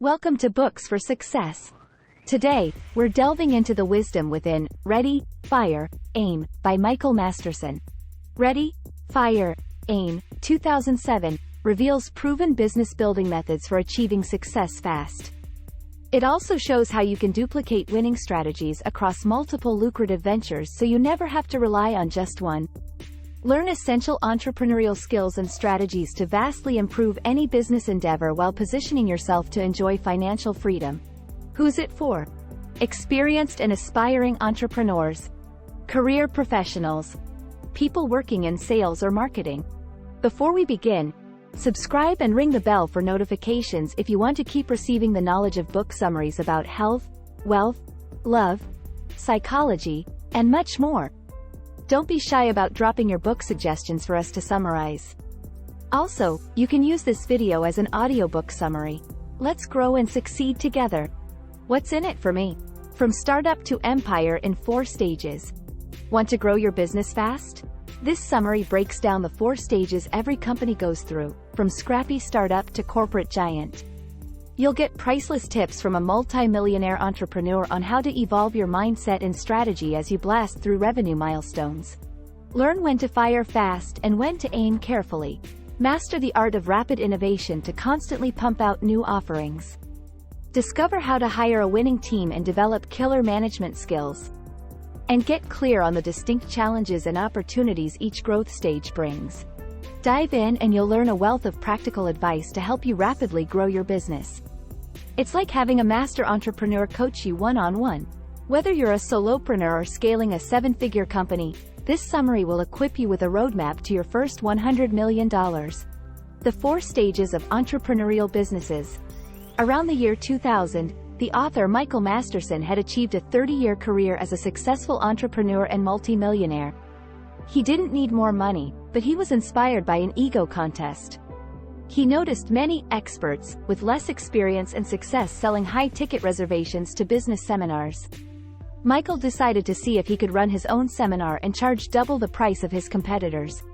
Welcome to Books for Success. Today, we're delving into the wisdom within Ready, Fire, Aim by Michael Masterson. Ready, Fire, Aim, 2007, reveals proven business building methods for achieving success fast. It also shows how you can duplicate winning strategies across multiple lucrative ventures so you never have to rely on just one. Learn essential entrepreneurial skills and strategies to vastly improve any business endeavor while positioning yourself to enjoy financial freedom. Who's it for? Experienced and aspiring entrepreneurs, career professionals, people working in sales or marketing. Before we begin, subscribe and ring the bell for notifications if you want to keep receiving the knowledge of book summaries about health, wealth, love, psychology, and much more. Don't be shy about dropping your book suggestions for us to summarize. Also, you can use this video as an audiobook summary. Let's grow and succeed together. What's in it for me? From startup to empire in 4 stages. Want to grow your business fast? This summary breaks down the 4 stages every company goes through, from scrappy startup to corporate giant. You'll get priceless tips from a multi-millionaire entrepreneur on how to evolve your mindset and strategy as you blast through revenue milestones. Learn when to fire fast and when to aim carefully. Master the art of rapid innovation to constantly pump out new offerings. Discover how to hire a winning team and develop killer management skills. And get clear on the distinct challenges and opportunities each growth stage brings. Dive in and you'll learn a wealth of practical advice to help you rapidly grow your business. It's like having a master entrepreneur coach you one-on-one. Whether you're a solopreneur or scaling a 7-figure company, this summary will equip you with a roadmap to your first $100 million. The 4 stages of entrepreneurial businesses. Around the year 2000, the author Michael Masterson had achieved a 30-year career as a successful entrepreneur and multi-millionaire. He didn't need more money, but he was inspired by an ego contest. He noticed many experts with less experience and success selling high-ticket reservations to business seminars. Michael decided to see if he could run his own seminar and charge double the price of his competitors.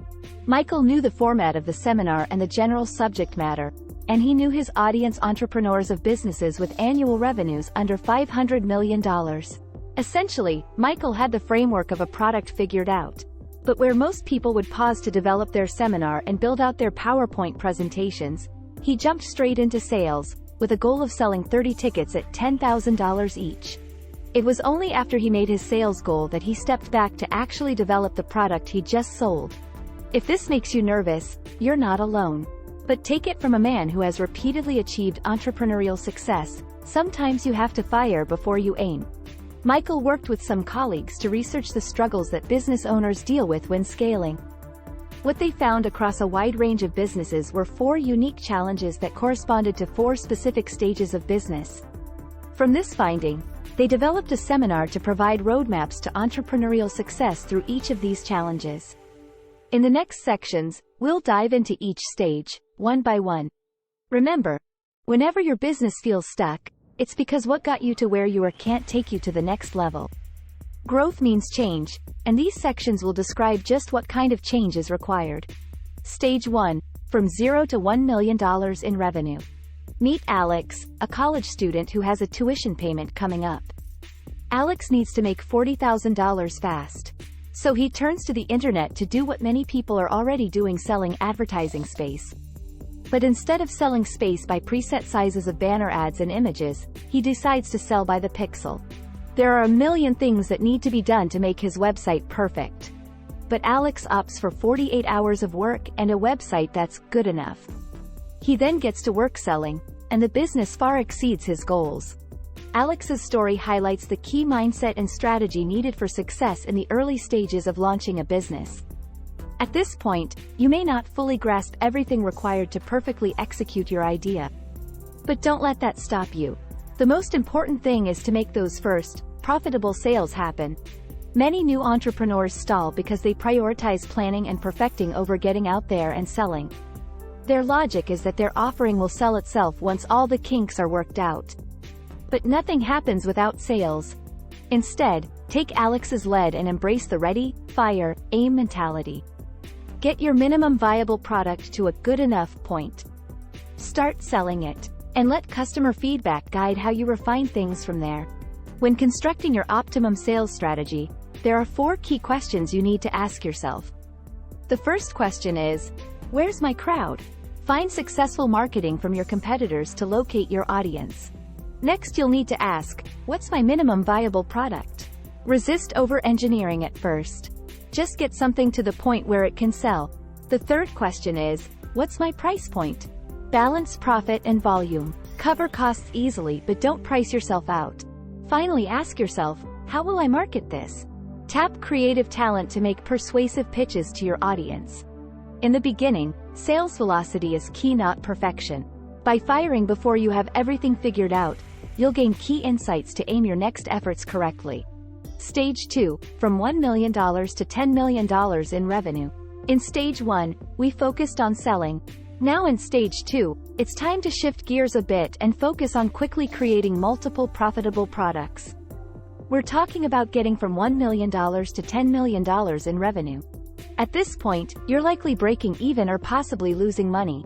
Michael knew the format of the seminar and the general subject matter, and he knew his audience: entrepreneurs of businesses with annual revenues under $500 million. Essentially, Michael had the framework of a product figured out. But where most people would pause to develop their seminar and build out their PowerPoint presentations, he jumped straight into sales, with a goal of selling 30 tickets at $10,000 each. It was only after he made his sales goal that he stepped back to actually develop the product he just sold. If this makes you nervous, you're not alone. But take it from a man who has repeatedly achieved entrepreneurial success: sometimes you have to fire before you aim. Michael worked with some colleagues to research the struggles that business owners deal with when scaling. What they found across a wide range of businesses were 4 unique challenges that corresponded to 4 specific stages of business. From this finding, they developed a seminar to provide roadmaps to entrepreneurial success through each of these challenges. In the next sections, we'll dive into each stage, one by one. Remember, whenever your business feels stuck, it's because what got you to where you are can't take you to the next level. Growth means change, and these sections will describe just what kind of change is required. Stage 1, from 0 to $1 million in revenue. Meet Alex, a college student who has a tuition payment coming up. Alex needs to make $40,000 fast. So he turns to the internet to do what many people are already doing: selling advertising space. But instead of selling space by preset sizes of banner ads and images, he decides to sell by the pixel. There are a million things that need to be done to make his website perfect. But Alex opts for 48 hours of work and a website that's good enough. He then gets to work selling, and the business far exceeds his goals. Alex's story highlights the key mindset and strategy needed for success in the early stages of launching a business. At this point, you may not fully grasp everything required to perfectly execute your idea. But don't let that stop you. The most important thing is to make those first, profitable sales happen. Many new entrepreneurs stall because they prioritize planning and perfecting over getting out there and selling. Their logic is that their offering will sell itself once all the kinks are worked out. But nothing happens without sales. Instead, take Alex's lead and embrace the ready, fire, aim mentality. Get your minimum viable product to a good enough point. Start selling it. and let customer feedback guide how you refine things from there. When constructing your optimum sales strategy, there are 4 key questions you need to ask yourself. The first question is, where's my crowd? Find successful marketing from your competitors to locate your audience. Next, you'll need to ask, what's my minimum viable product? Resist over-engineering at first. Just get something to the point where it can sell. The third question is, what's my price point? Balance profit and volume. Cover costs easily but don't price yourself out. Finally, ask yourself, how will I market this? Tap creative talent to make persuasive pitches to your audience. In the beginning, sales velocity is key, not perfection. By firing before you have everything figured out, you'll gain key insights to aim your next efforts correctly. Stage 2, from $1 million to $10 million in revenue. In Stage 1, we focused on selling. Now in Stage 2, it's time to shift gears a bit and focus on quickly creating multiple profitable products. We're talking about getting from $1 million to $10 million in revenue. At this point, you're likely breaking even or possibly losing money.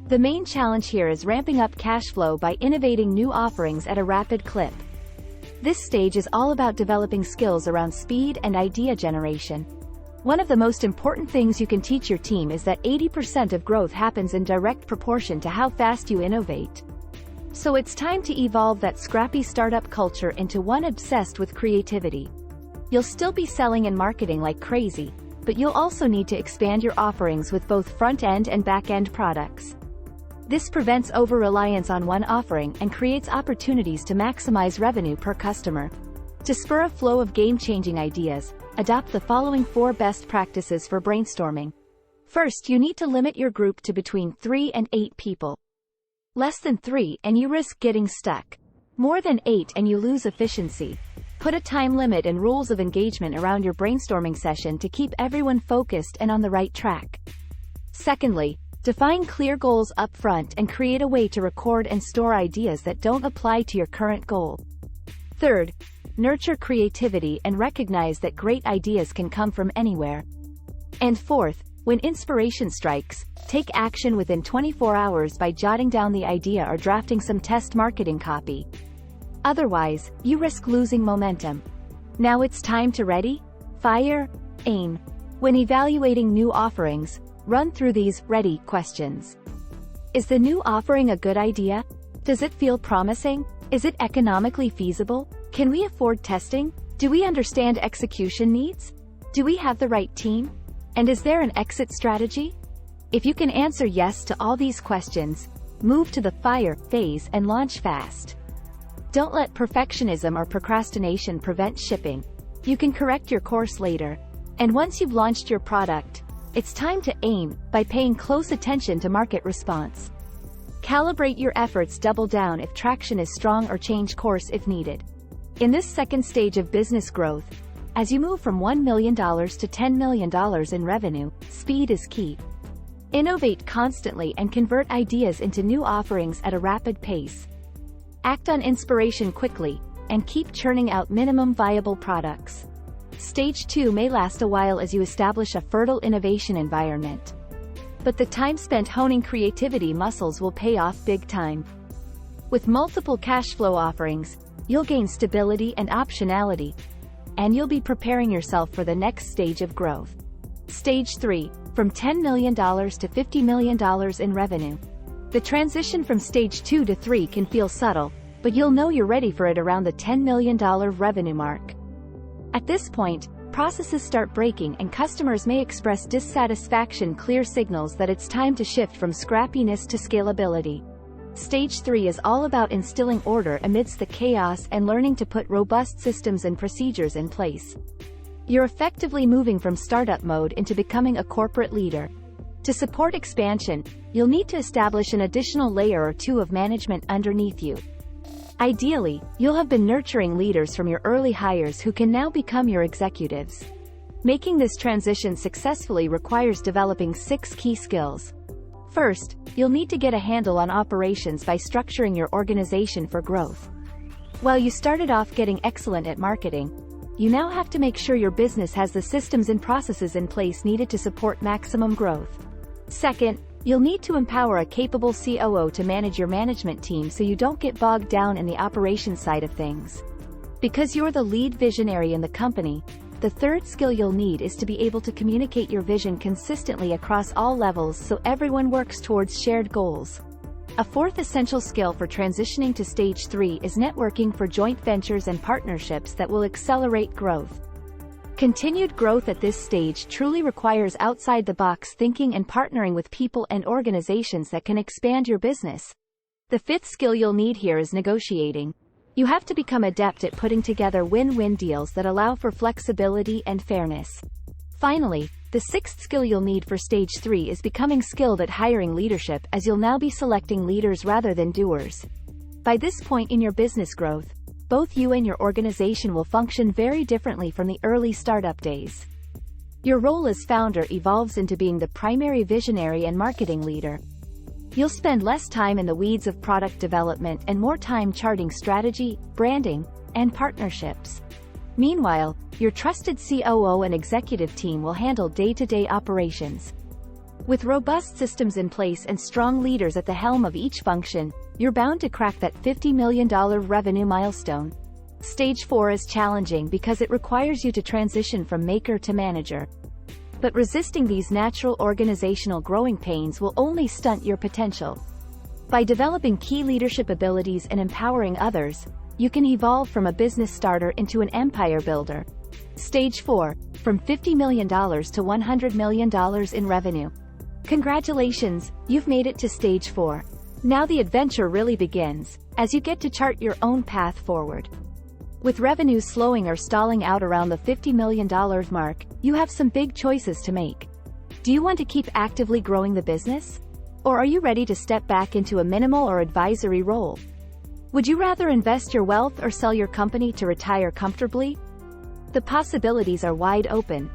The main challenge here is ramping up cash flow by innovating new offerings at a rapid clip. This stage is all about developing skills around speed and idea generation. One of the most important things you can teach your team is that 80% of growth happens in direct proportion to how fast you innovate. So it's time to evolve that scrappy startup culture into one obsessed with creativity. You'll still be selling and marketing like crazy, but you'll also need to expand your offerings with both front-end and back-end products. This prevents over-reliance on one offering and creates opportunities to maximize revenue per customer. To spur a flow of game-changing ideas, adopt the following 4 best practices for brainstorming. First, you need to limit your group to between 3 and 8 people. Less than 3 and you risk getting stuck. More than 8 and you lose efficiency. Put a time limit and rules of engagement around your brainstorming session to keep everyone focused and on the right track. Secondly, define clear goals up front and create a way to record and store ideas that don't apply to your current goal. Third, nurture creativity and recognize that great ideas can come from anywhere. And fourth, when inspiration strikes, take action within 24 hours by jotting down the idea or drafting some test marketing copy. Otherwise, you risk losing momentum. Now it's time to ready, fire, aim. When evaluating new offerings, run through these ready questions. Is the new offering a good idea? Does it feel promising? Is it economically feasible? Can we afford testing? Do we understand execution needs? Do we have the right team? And is there an exit strategy? If you can answer yes to all these questions, move to the fire phase and launch fast. Don't let perfectionism or procrastination prevent shipping. You can correct your course later. And once you've launched your product, it's time to aim by paying close attention to market response. Calibrate your efforts, double down if traction is strong, or change course if needed. In this second stage of business growth, as you move from $1 million to $10 million in revenue, speed is key. Innovate constantly and convert ideas into new offerings at a rapid pace. Act on inspiration quickly, and keep churning out minimum viable products. Stage 2 may last a while as you establish a fertile innovation environment. But the time spent honing creativity muscles will pay off big time. With multiple cash flow offerings, you'll gain stability and optionality, and you'll be preparing yourself for the next stage of growth. Stage 3, from $10 million to $50 million in revenue. The transition from Stage 2 to 3 can feel subtle, but you'll know you're ready for it around the $10 million revenue mark. At this point, processes start breaking and customers may express dissatisfaction, clear signals that it's time to shift from scrappiness to scalability. Stage 3 is all about instilling order amidst the chaos and learning to put robust systems and procedures in place. You're effectively moving from startup mode into becoming a corporate leader. To support expansion, you'll need to establish an additional layer or 2 of management underneath you. Ideally, you'll have been nurturing leaders from your early hires who can now become your executives. Making this transition successfully requires developing 6 key skills. First, you'll need to get a handle on operations by structuring your organization for growth. While you started off getting excellent at marketing, you now have to make sure your business has the systems and processes in place needed to support maximum growth. Second, You'll need to empower a capable COO to manage your management team so you don't get bogged down in the operations side of things. Because you're the lead visionary in the company, the third skill you'll need is to be able to communicate your vision consistently across all levels so everyone works towards shared goals. A fourth essential skill for transitioning to stage 3 is networking for joint ventures and partnerships that will accelerate growth. Continued growth at this stage truly requires outside-the-box thinking and partnering with people and organizations that can expand your business. The fifth skill you'll need here is negotiating. You have to become adept at putting together win-win deals that allow for flexibility and fairness. Finally, the sixth skill you'll need for stage 3 is becoming skilled at hiring leadership, as you'll now be selecting leaders rather than doers. By this point in your business growth, both you and your organization will function very differently from the early startup days. Your role as founder evolves into being the primary visionary and marketing leader. You'll spend less time in the weeds of product development and more time charting strategy, branding, and partnerships. Meanwhile, your trusted COO and executive team will handle day-to-day operations. With robust systems in place and strong leaders at the helm of each function, you're bound to crack that $50 million revenue milestone. Stage 4 is challenging because it requires you to transition from maker to manager. But resisting these natural organizational growing pains will only stunt your potential. By developing key leadership abilities and empowering others, you can evolve from a business starter into an empire builder. Stage 4, from $50 million to $100 million in revenue. Congratulations, you've made it to stage 4. Now the adventure really begins, as you get to chart your own path forward. With revenues slowing or stalling out around the $50 million mark, you have some big choices to make. Do you want to keep actively growing the business? Or are you ready to step back into a minimal or advisory role? Would you rather invest your wealth or sell your company to retire comfortably? The possibilities are wide open.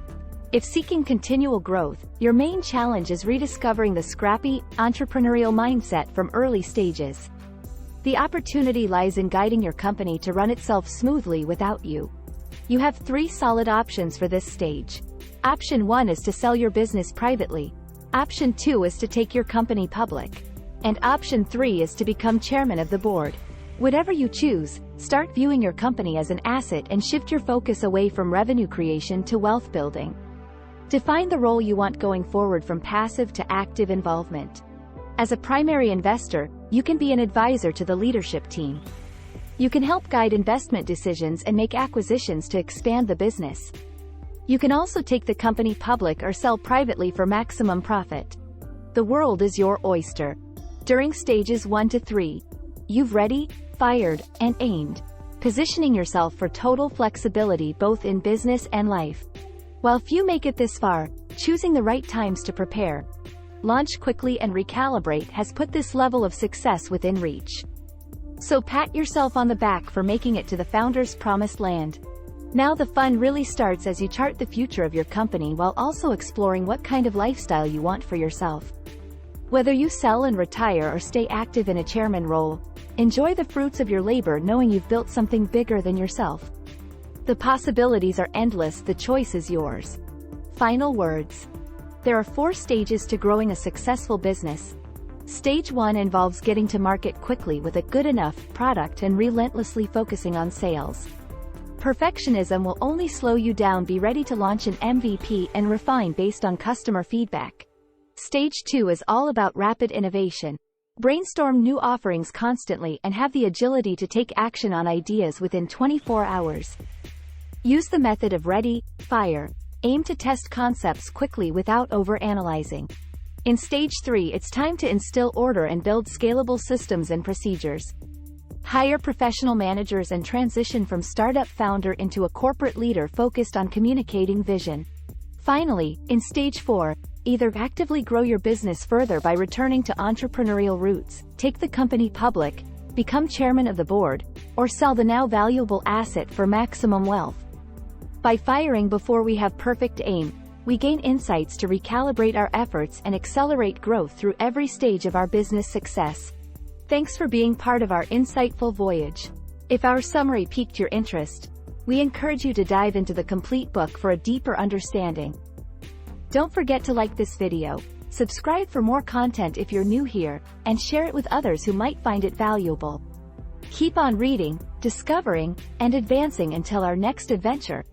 If seeking continual growth, your main challenge is rediscovering the scrappy, entrepreneurial mindset from early stages. The opportunity lies in guiding your company to run itself smoothly without you. You have 3 solid options for this stage. Option 1 is to sell your business privately. Option 2 is to take your company public. And option 3 is to become chairman of the board. Whatever you choose, start viewing your company as an asset and shift your focus away from revenue creation to wealth building. Define the role you want going forward from passive to active involvement. As a primary investor, you can be an advisor to the leadership team. You can help guide investment decisions and make acquisitions to expand the business. You can also take the company public or sell privately for maximum profit. The world is your oyster. During stages 1 to 3, you've ready, fired, and aimed, positioning yourself for total flexibility both in business and life. While few make it this far, choosing the right times to prepare, launch quickly and recalibrate has put this level of success within reach. So pat yourself on the back for making it to the founder's promised land. Now the fun really starts as you chart the future of your company while also exploring what kind of lifestyle you want for yourself. Whether you sell and retire or stay active in a chairman role, enjoy the fruits of your labor knowing you've built something bigger than yourself. The possibilities are endless, the choice is yours. Final words. There are 4 stages to growing a successful business. Stage 1 involves getting to market quickly with a good enough product and relentlessly focusing on sales. Perfectionism will only slow you down. Be ready to launch an MVP and refine based on customer feedback. Stage 2 is all about rapid innovation. Brainstorm new offerings constantly and have the agility to take action on ideas within 24 hours. Use the method of ready, fire, aim to test concepts quickly without overanalyzing. In stage 3, it's time to instill order and build scalable systems and procedures. Hire professional managers and transition from startup founder into a corporate leader focused on communicating vision. Finally, in stage 4, either actively grow your business further by returning to entrepreneurial roots, take the company public, become chairman of the board, or sell the now valuable asset for maximum wealth. By firing before we have perfect aim, we gain insights to recalibrate our efforts and accelerate growth through every stage of our business success. Thanks for being part of our insightful voyage. If our summary piqued your interest, we encourage you to dive into the complete book for a deeper understanding. Don't forget to like this video, Subscribe for more content if you're new here, and share it with others who might find it valuable. Keep on reading, discovering, and advancing until our next adventure.